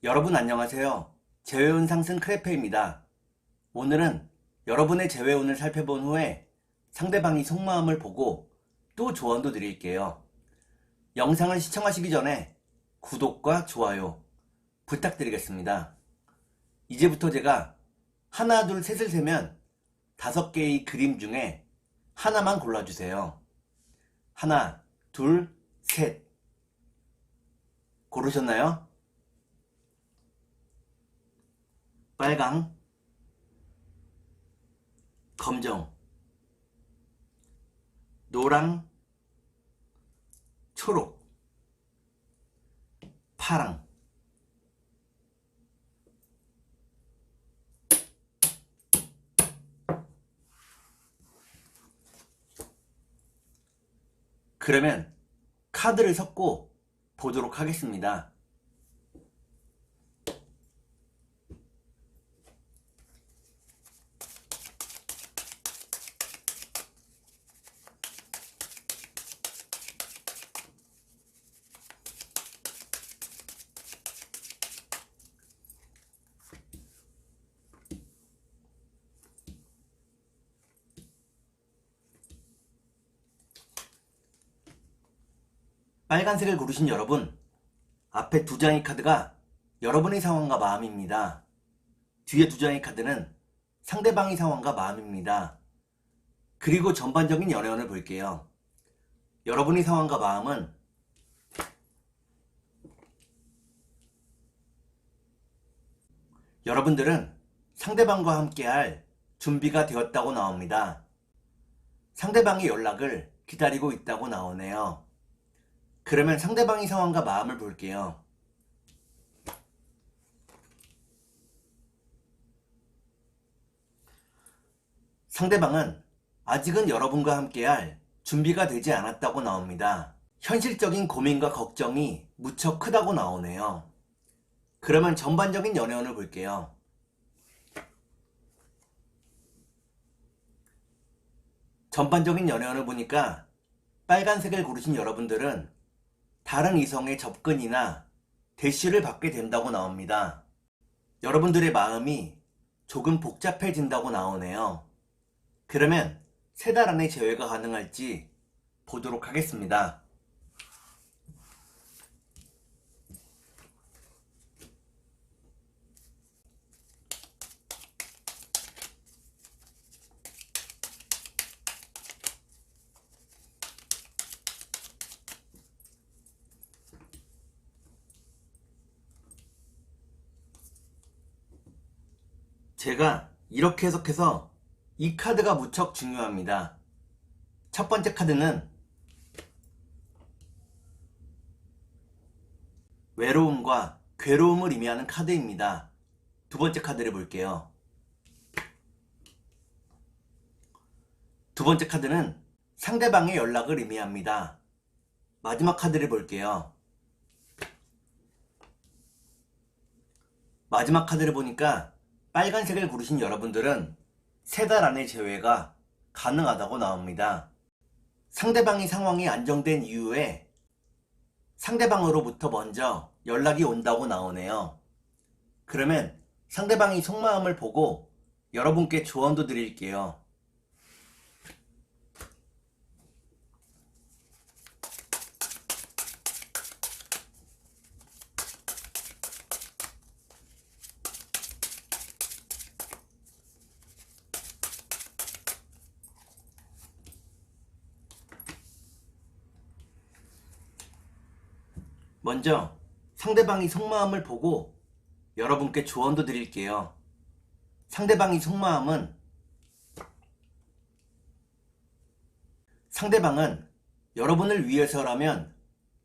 여러분 안녕하세요. 재회운 상승 크래페입니다. 오늘은 여러분의 재회운을 살펴본 후에 상대방이 속마음을 보고 또 조언도 드릴게요. 영상을 시청하시기 전에 구독과 좋아요 부탁드리겠습니다. 이제부터 제가 하나, 둘, 셋을 세면 5개의 그림 중에 하나만 골라주세요. 하나, 둘, 셋. 고르셨나요? 빨강, 검정, 노랑, 초록, 파랑. 그러면 카드를 섞고 보도록 하겠습니다. 빨간색을 고르신 여러분, 앞에 2장의 카드가 여러분의 상황과 마음입니다. 뒤에 2장의 카드는 상대방의 상황과 마음입니다. 그리고 전반적인 연애운을 볼게요. 여러분의 상황과 마음은 여러분들은 상대방과 함께할 준비가 되었다고 나옵니다. 상대방의 연락을 기다리고 있다고 나오네요. 그러면 상대방의 상황과 마음을 볼게요. 상대방은 아직은 여러분과 함께할 준비가 되지 않았다고 나옵니다. 현실적인 고민과 걱정이 무척 크다고 나오네요. 그러면 전반적인 연애운을 볼게요. 전반적인 연애운을 보니까 빨간색을 고르신 여러분들은 다른 이성의 접근이나 대시를 받게 된다고 나옵니다. 여러분들의 마음이 조금 복잡해진다고 나오네요. 그러면 3달 안에 재회가 가능할지 보도록 하겠습니다. 제가 이렇게 해석해서 이 카드가 무척 중요합니다. 첫 번째 카드는 외로움과 괴로움을 의미하는 카드입니다. 두 번째 카드를 볼게요. 두 번째 카드는 상대방의 연락을 의미합니다. 마지막 카드를 볼게요. 마지막 카드를 보니까 빨간색을 고르신 여러분들은 3달 안에 재회가 가능하다고 나옵니다. 상대방의 상황이 안정된 이후에 상대방으로부터 먼저 연락이 온다고 나오네요. 그러면 상대방이 속마음을 보고 여러분께 조언도 드릴게요. 먼저 상대방이 속마음을 보고 여러분께 조언도 드릴게요. 상대방의 속마음은 상대방은 여러분을 위해서라면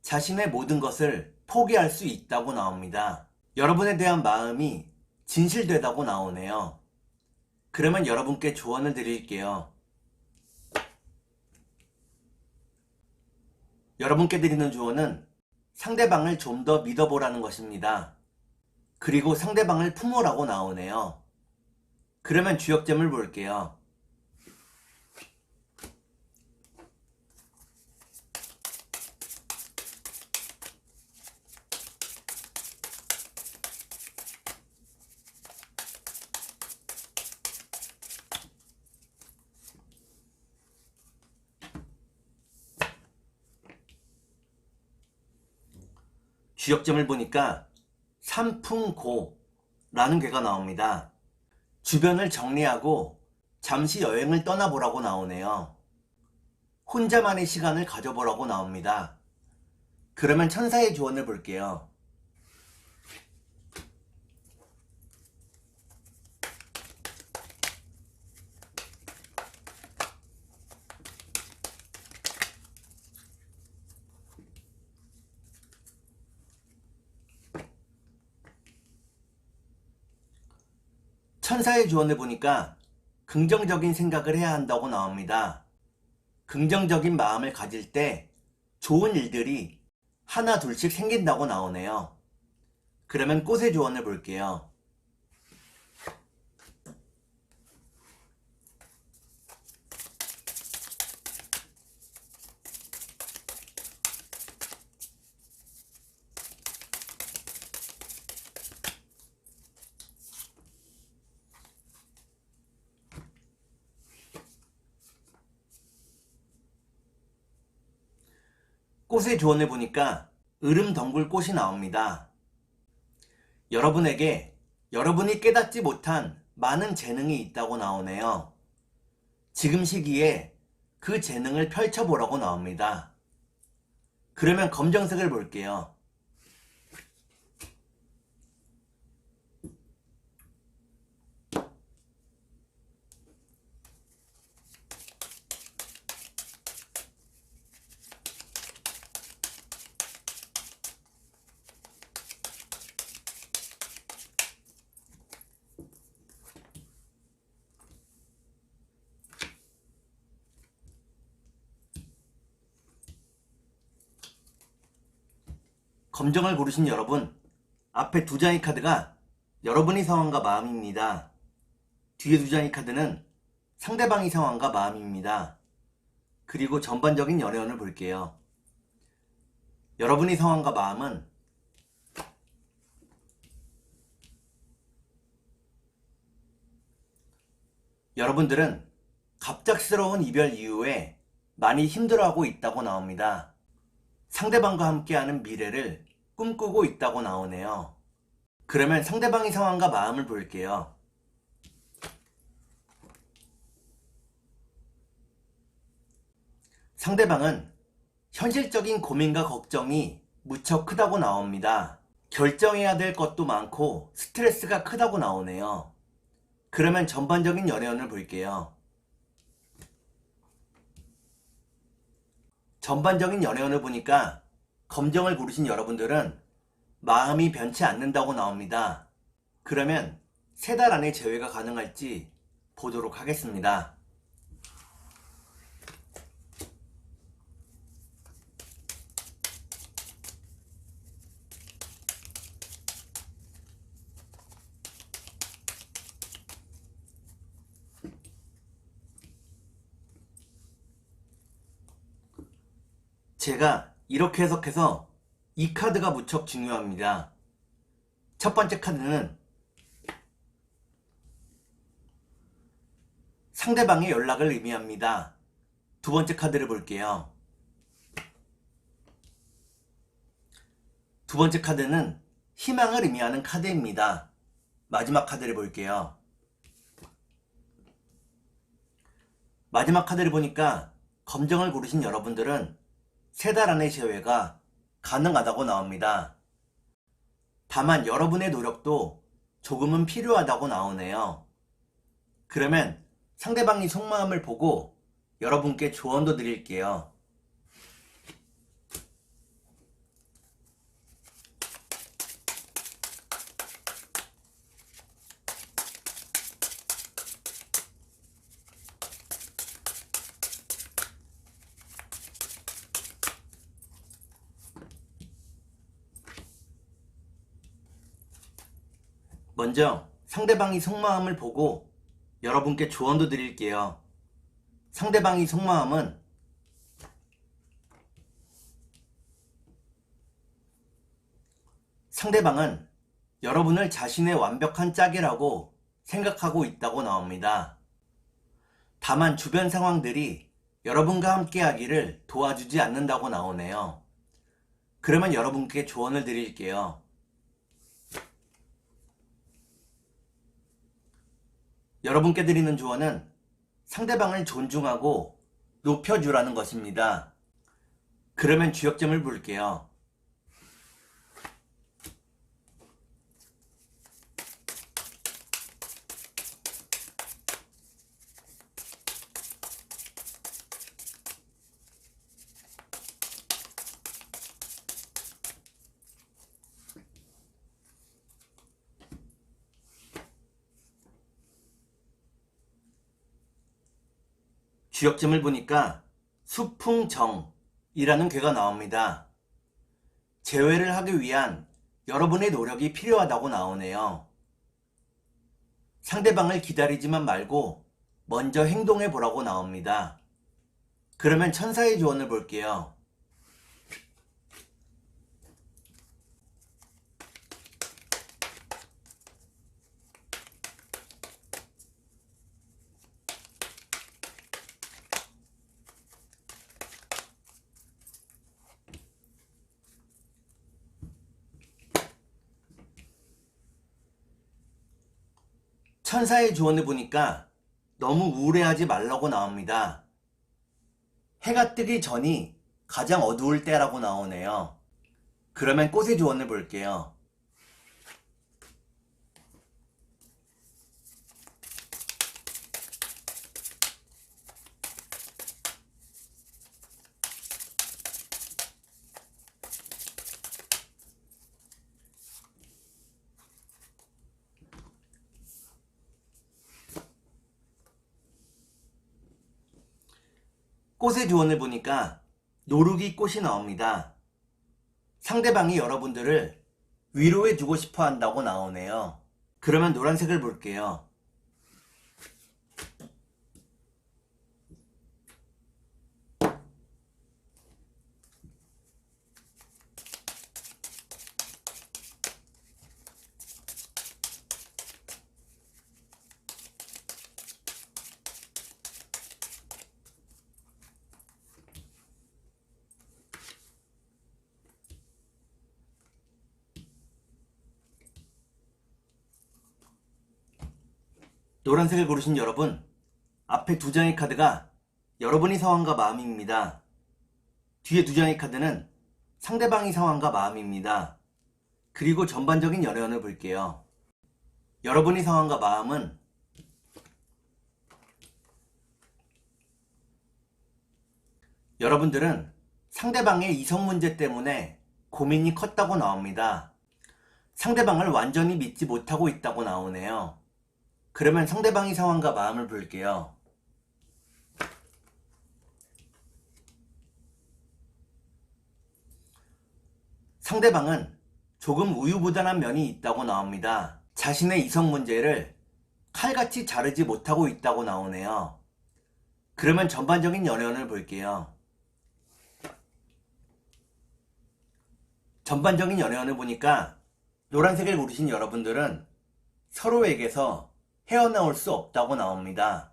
자신의 모든 것을 포기할 수 있다고 나옵니다. 여러분에 대한 마음이 진실되다고 나오네요. 그러면 여러분께 조언을 드릴게요. 여러분께 드리는 조언은 상대방을 좀 더 믿어보라는 것입니다. 그리고 상대방을 품으라고 나오네요. 그러면 주역점을 볼게요. 주역점을 보니까 삼풍고라는 괴가 나옵니다. 주변을 정리하고 잠시 여행을 떠나보라고 나오네요. 혼자만의 시간을 가져보라고 나옵니다. 그러면 천사의 조언을 볼게요. 천사의 조언을 보니까 긍정적인 생각을 해야 한다고 나옵니다. 긍정적인 마음을 가질 때 좋은 일들이 하나 둘씩 생긴다고 나오네요. 그러면 꽃의 조언을 볼게요. 꽃의 조언을 보니까 으름덩굴 꽃이 나옵니다. 여러분에게 여러분이 깨닫지 못한 많은 재능이 있다고 나오네요. 지금 시기에 그 재능을 펼쳐보라고 나옵니다. 그러면 검정색을 볼게요. 검정을 고르신 여러분, 앞에 두 장의 카드가 여러분의 상황과 마음입니다. 뒤에 두 장의 카드는 상대방의 상황과 마음입니다. 그리고 전반적인 연애운을 볼게요. 여러분의 상황과 마음은 여러분들은 갑작스러운 이별 이후에 많이 힘들어하고 있다고 나옵니다. 상대방과 함께하는 미래를 꿈꾸고 있다고 나오네요. 그러면 상대방의 상황과 마음을 볼게요. 상대방은 현실적인 고민과 걱정이 무척 크다고 나옵니다. 결정해야 될 것도 많고 스트레스가 크다고 나오네요. 그러면 전반적인 연애운을 볼게요. 전반적인 연애운을 보니까 검정을 고르신 여러분들은 마음이 변치 않는다고 나옵니다. 그러면 3달 안에 재회가 가능할지 보도록 하겠습니다. 제가 이렇게 해석해서 이 카드가 무척 중요합니다. 첫 번째 카드는 상대방의 연락을 의미합니다. 두 번째 카드를 볼게요. 두 번째 카드는 희망을 의미하는 카드입니다. 마지막 카드를 볼게요. 마지막 카드를 보니까 검정을 고르신 여러분들은 3달 안의 재회가 가능하다고 나옵니다. 다만 여러분의 노력도 조금은 필요하다고 나오네요. 그러면 상대방의 속마음을 보고 여러분께 조언도 드릴게요. 먼저 상대방의 속마음을 보고 여러분께 조언도 드릴게요. 상대방의 속마음은 상대방은 여러분을 자신의 완벽한 짝이라고 생각하고 있다고 나옵니다. 다만 주변 상황들이 여러분과 함께 하기를 도와주지 않는다고 나오네요. 그러면 여러분께 조언을 드릴게요. 여러분께 드리는 조언은 상대방을 존중하고 높여주라는 것입니다. 그러면 주역점을 볼게요. 주역점을 보니까 수풍정이라는 괴가 나옵니다. 재회를 하기 위한 여러분의 노력이 필요하다고 나오네요. 상대방을 기다리지만 말고 먼저 행동해 보라고 나옵니다. 그러면 천사의 조언을 볼게요. 천사의 조언을 보니까 너무 우울해하지 말라고 나옵니다. 해가 뜨기 전이 가장 어두울 때라고 나오네요. 그러면 꽃의 조언을 볼게요. 꽃의 조언을 보니까 노루기 꽃이 나옵니다. 상대방이 여러분들을 위로해주고 싶어 한다고 나오네요. 그러면 노란색을 볼게요. 노란색을 고르신 여러분, 앞에 두 장의 카드가 여러분의 상황과 마음입니다. 뒤에 두 장의 카드는 상대방의 상황과 마음입니다. 그리고 전반적인 연애운을 볼게요. 여러분의 상황과 마음은 여러분들은 상대방의 이성 문제 때문에 고민이 컸다고 나옵니다. 상대방을 완전히 믿지 못하고 있다고 나오네요. 그러면 상대방의 상황과 마음을 볼게요. 상대방은 조금 우유부단한 면이 있다고 나옵니다. 자신의 이성 문제를 칼같이 자르지 못하고 있다고 나오네요. 그러면 전반적인 연애운을 볼게요. 전반적인 연애운을 보니까 노란색을 고르신 여러분들은 서로에게서 헤어나올 수 없다고 나옵니다.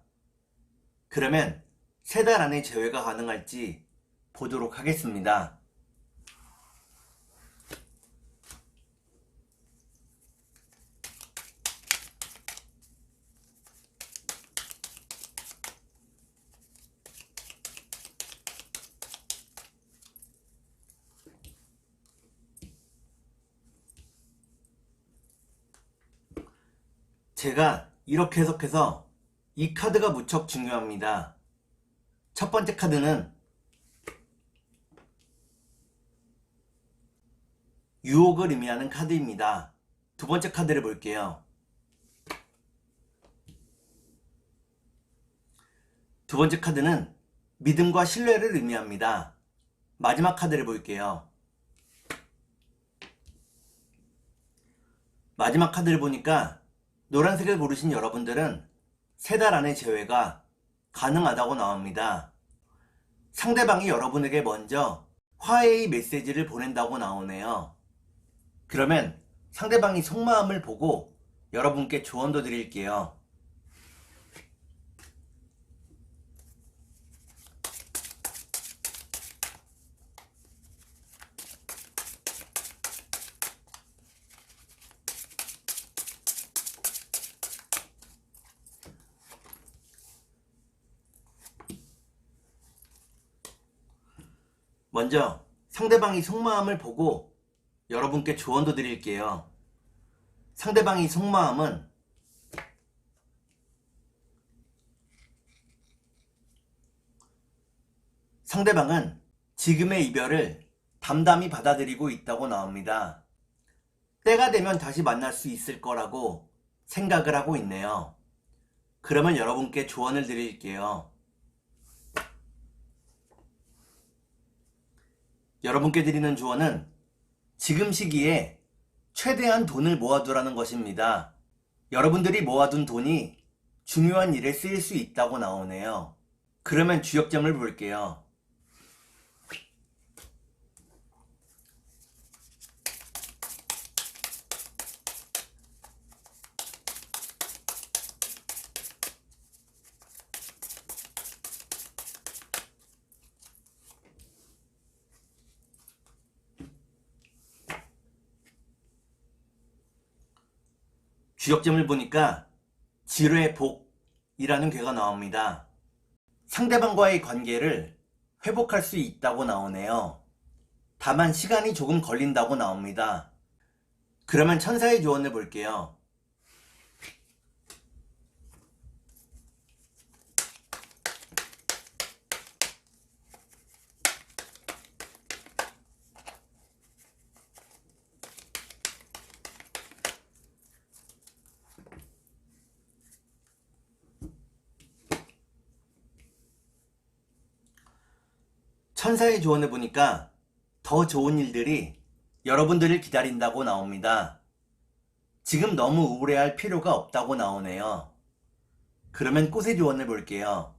그러면 3달 안에 재회가 가능할지 보도록 하겠습니다. 제가 이렇게 해석해서 이 카드가 무척 중요합니다. 첫 번째 카드는 유혹을 의미하는 카드입니다. 두 번째 카드를 볼게요. 두 번째 카드는 믿음과 신뢰를 의미합니다. 마지막 카드를 볼게요. 마지막 카드를 보니까 노란색을 고르신 여러분들은 3달 안에 재회가 가능하다고 나옵니다. 상대방이 여러분에게 먼저 화해의 메시지를 보낸다고 나오네요. 그러면 상대방이 속마음을 보고 여러분께 조언도 드릴게요. 먼저 상대방이 속마음을 보고 여러분께 조언도 드릴게요. 상대방이 속마음은 상대방은 지금의 이별을 담담히 받아들이고 있다고 나옵니다. 때가 되면 다시 만날 수 있을 거라고 생각을 하고 있네요. 그러면 여러분께 조언을 드릴게요. 여러분께 드리는 조언은 지금 시기에 최대한 돈을 모아두라는 것입니다. 여러분들이 모아둔 돈이 중요한 일에 쓰일 수 있다고 나오네요. 그러면 주역점을 볼게요. 주역점을 보니까 지뢰의 복이라는 괴가 나옵니다. 상대방과의 관계를 회복할 수 있다고 나오네요. 다만 시간이 조금 걸린다고 나옵니다. 그러면 천사의 조언을 볼게요. 천사의 조언을 보니까 더 좋은 일들이 여러분들을 기다린다고 나옵니다. 지금 너무 우울해할 필요가 없다고 나오네요. 그러면 꽃의 조언을 볼게요.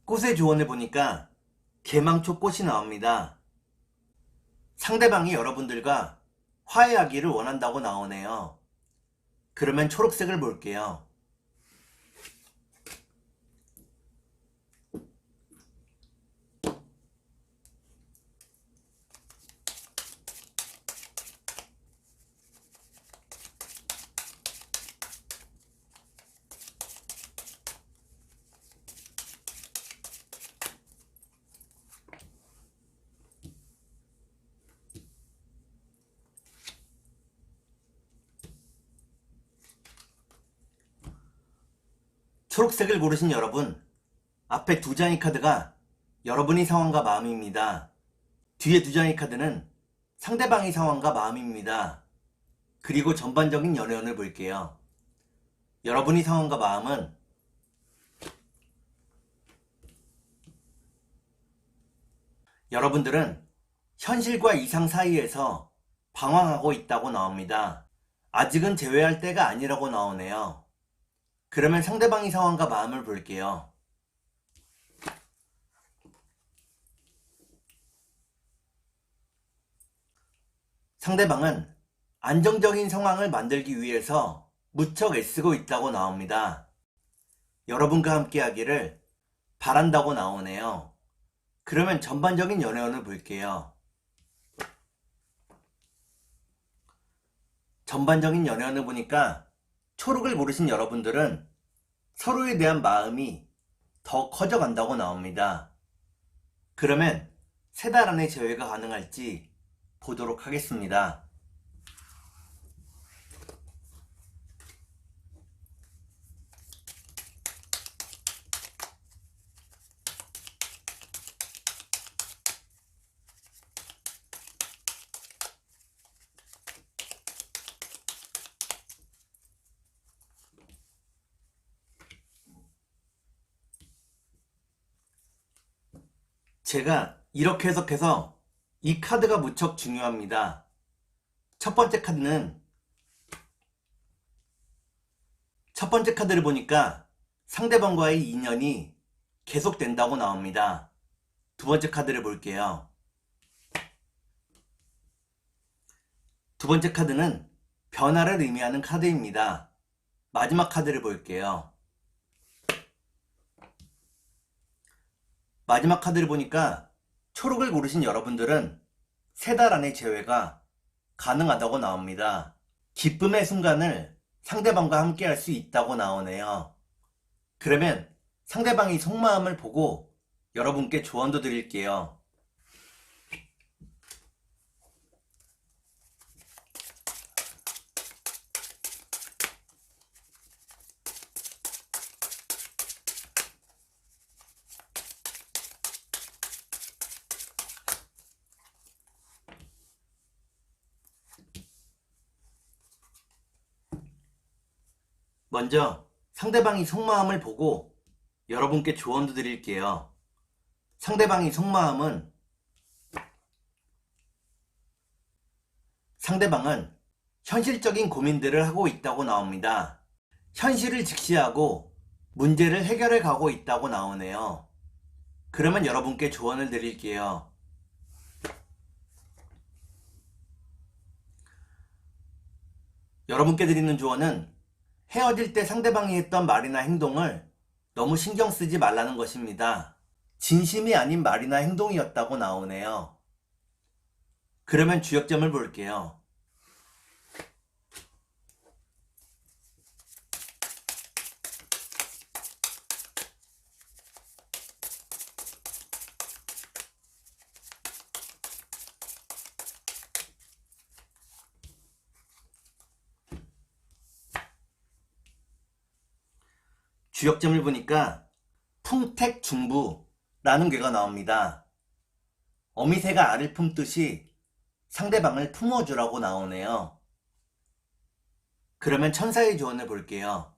꽃의 조언을 보니까 개망초 꽃이 나옵니다. 상대방이 여러분들과 화해하기를 원한다고 나오네요. 그러면 초록색을 볼게요. 초록색을 고르신 여러분, 앞에 두 장의 카드가 여러분의 상황과 마음입니다. 뒤에 두 장의 카드는 상대방의 상황과 마음입니다. 그리고 전반적인 연애운을 볼게요. 여러분의 상황과 마음은 여러분들은 현실과 이상 사이에서 방황하고 있다고 나옵니다. 아직은 제외할 때가 아니라고 나오네요. 그러면 상대방의 상황과 마음을 볼게요. 상대방은 안정적인 상황을 만들기 위해서 무척 애쓰고 있다고 나옵니다. 여러분과 함께 하기를 바란다고 나오네요. 그러면 전반적인 연애운을 볼게요. 전반적인 연애운을 보니까 초록을 고르신 여러분들은 서로에 대한 마음이 더 커져간다고 나옵니다. 그러면 3달 안에 재회가 가능할지 보도록 하겠습니다. 제가 이렇게 해석해서 이 카드가 무척 중요합니다. 첫 번째 카드를 보니까 상대방과의 인연이 계속된다고 나옵니다. 두 번째 카드를 볼게요. 두 번째 카드는 변화를 의미하는 카드입니다. 마지막 카드를 볼게요. 마지막 카드를 보니까 초록을 고르신 여러분들은 3달 안에 재회가 가능하다고 나옵니다. 기쁨의 순간을 상대방과 함께 할 수 있다고 나오네요. 그러면 상대방이 속마음을 보고 여러분께 조언도 드릴게요. 먼저 상대방이 속마음을 보고 여러분께 조언도 드릴게요. 상대방이 속마음은 상대방은 현실적인 고민들을 하고 있다고 나옵니다. 현실을 직시하고 문제를 해결해 가고 있다고 나오네요. 그러면 여러분께 조언을 드릴게요. 여러분께 드리는 조언은 헤어질 때 상대방이 했던 말이나 행동을 너무 신경 쓰지 말라는 것입니다. 진심이 아닌 말이나 행동이었다고 나오네요. 그러면 주역점을 볼게요. 주역점을 보니까 풍택중부라는 괴가 나옵니다. 어미새가 알을 품듯이 상대방을 품어주라고 나오네요. 그러면 천사의 조언을 볼게요.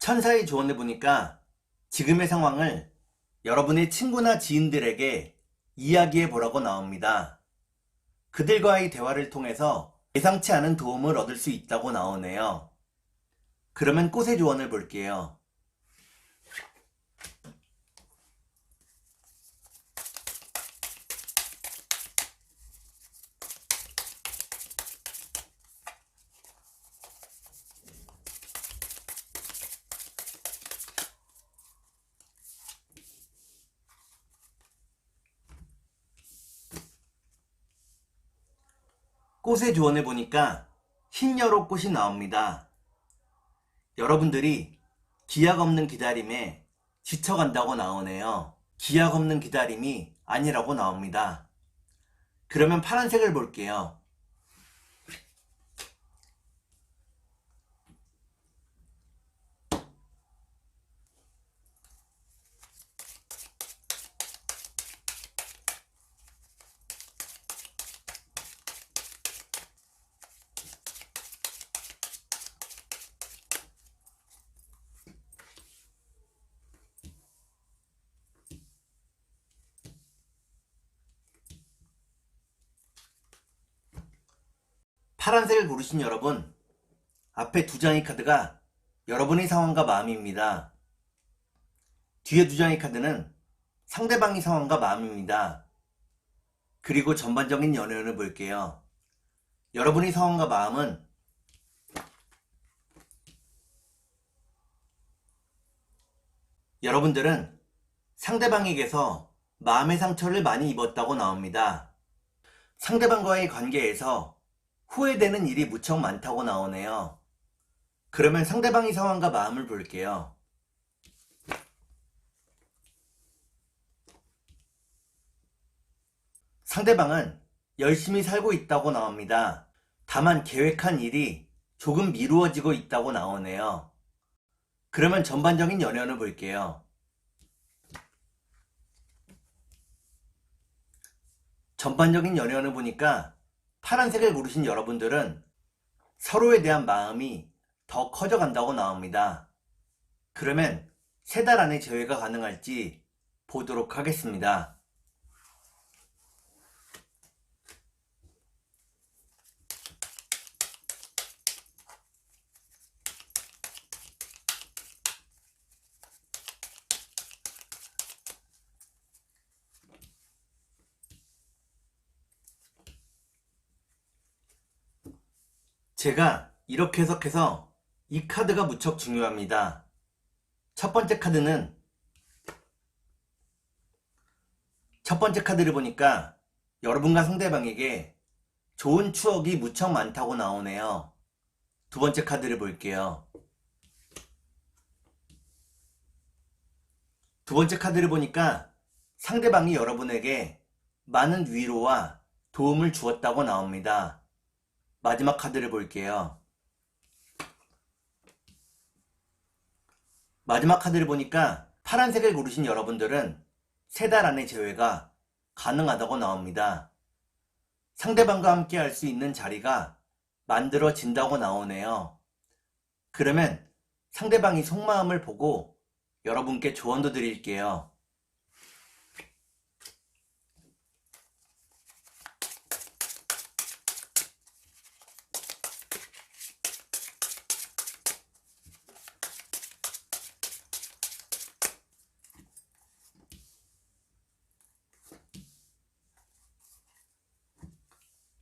천사의 조언을 보니까 지금의 상황을 여러분의 친구나 지인들에게 이야기해 보라고 나옵니다. 그들과의 대화를 통해서 예상치 않은 도움을 얻을 수 있다고 나오네요. 그러면 꽃의 조언을 볼게요. 꽃의 조언을 보니까 흰여로 꽃이 나옵니다. 여러분들이 기약 없는 기다림에 지쳐간다고 나오네요. 기약 없는 기다림이 아니라고 나옵니다. 그러면 파란색을 볼게요. 파란색을 고르신 여러분, 앞에 2장의 카드가 여러분의 상황과 마음입니다. 뒤에 2장의 카드는 상대방의 상황과 마음입니다. 그리고 전반적인 연애운을 볼게요. 여러분의 상황과 마음은 여러분들은 상대방에게서 마음의 상처를 많이 입었다고 나옵니다. 상대방과의 관계에서 후회되는 일이 무척 많다고 나오네요. 그러면 상대방의 상황과 마음을 볼게요. 상대방은 열심히 살고 있다고 나옵니다. 다만 계획한 일이 조금 미루어지고 있다고 나오네요. 그러면 전반적인 연애운을 볼게요. 전반적인 연애운을 보니까 파란색을 고르신 여러분들은 서로에 대한 마음이 더 커져간다고 나옵니다. 그러면 3달 안에 재회가 가능할지 보도록 하겠습니다. 제가 이렇게 해석해서 이 카드가 무척 중요합니다. 첫 번째 카드를 보니까 여러분과 상대방에게 좋은 추억이 무척 많다고 나오네요. 두 번째 카드를 볼게요. 두 번째 카드를 보니까 상대방이 여러분에게 많은 위로와 도움을 주었다고 나옵니다. 마지막 카드를 볼게요. 마지막 카드를 보니까 파란색을 고르신 여러분들은 3달 안에 재회가 가능하다고 나옵니다. 상대방과 함께 할 수 있는 자리가 만들어진다고 나오네요. 그러면 상대방이 속마음을 보고 여러분께 조언도 드릴게요.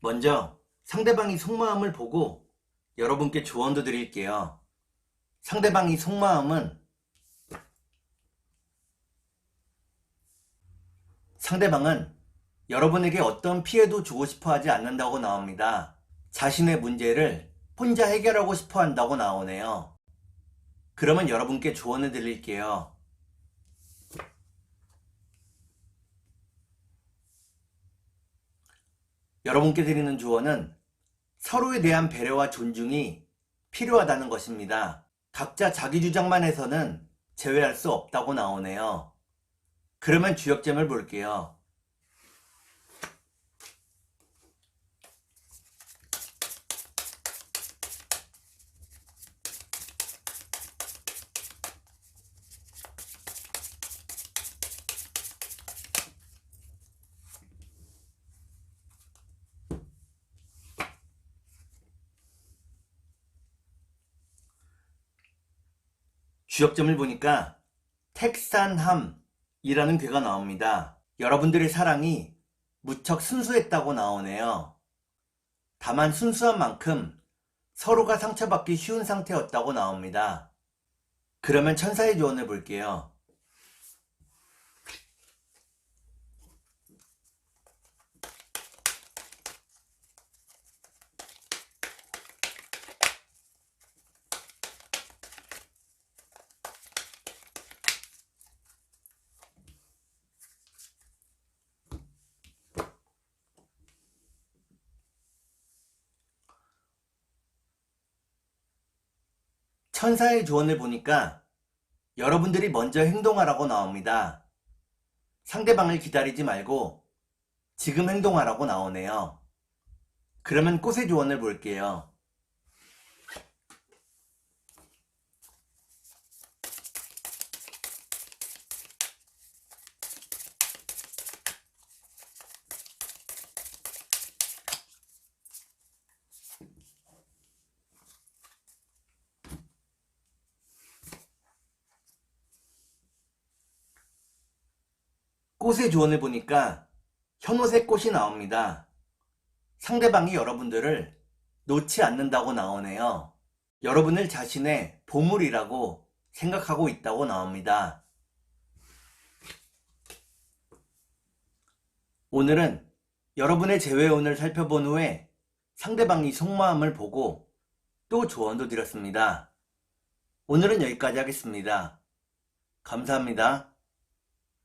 먼저 상대방이 속마음을 보고 여러분께 조언도 드릴게요. 상대방이 속마음은 상대방은 여러분에게 어떤 피해도 주고 싶어 하지 않는다고 나옵니다. 자신의 문제를 혼자 해결하고 싶어 한다고 나오네요. 그러면 여러분께 조언을 드릴게요. 여러분께 드리는 조언은 서로에 대한 배려와 존중이 필요하다는 것입니다. 각자 자기 주장만 해서는 제외할 수 없다고 나오네요. 그러면 주역점을 볼게요. 주역점을 보니까 택산함이라는 괴가 나옵니다. 여러분들의 사랑이 무척 순수했다고 나오네요. 다만 순수한 만큼 서로가 상처받기 쉬운 상태였다고 나옵니다. 그러면 천사의 조언을 볼게요. 천사의 조언을 보니까 여러분들이 먼저 행동하라고 나옵니다. 상대방을 기다리지 말고 지금 행동하라고 나오네요. 그러면 꽃의 조언을 볼게요. 꽃의 조언을 보니까 현옷의 꽃이 나옵니다. 상대방이 여러분들을 놓지 않는다고 나오네요. 여러분을 자신의 보물이라고 생각하고 있다고 나옵니다. 오늘은 여러분의 재회운을 살펴본 후에 상대방이 속마음을 보고 또 조언도 드렸습니다. 오늘은 여기까지 하겠습니다. 감사합니다.